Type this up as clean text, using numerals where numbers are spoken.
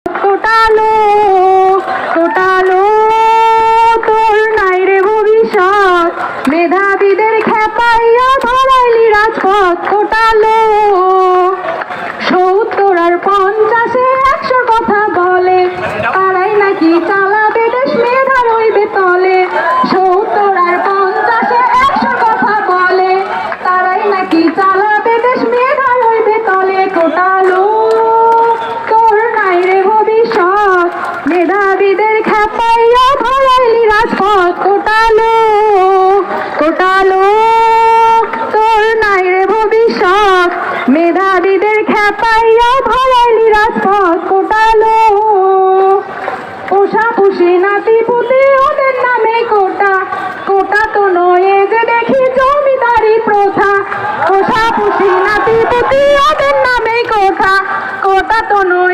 কোটালো কোটালো তোর নাই রে ভবিষ্যৎ, মেধাবীদের খেপাইয়া ধরাইলি রাজপথ। কোটালো ৭০ আর ৫০-এ ১০০ কথা বলে, তারাই নাকি চালাবে দেশ, মেধা রইবে তলে। ৭০ আর ৫০-এ ১০০ কথা বলে, তারাই নাকি চালাবে দেশ, মেধা রইবে তলে। কোটালো তোর নাই রে ভবিষ্যৎ, মেধাবীদের খেপাইয়া ধরাইলি রাজপথ। কোটালো কোটালো তোর নাই রে ভবিষ্যৎ, মেধাবীদের খেপাইয়া ধরাইলি রাজপথ। কোটালো পোষাপুষি নাতিপুতি ওদের নামে কোটা, কোটা তো নয় যে দেখি জমিদারি প্রথা। পোষাপুষি নাতিপুতি ওদের নামে কোটা, কোটা তো নয়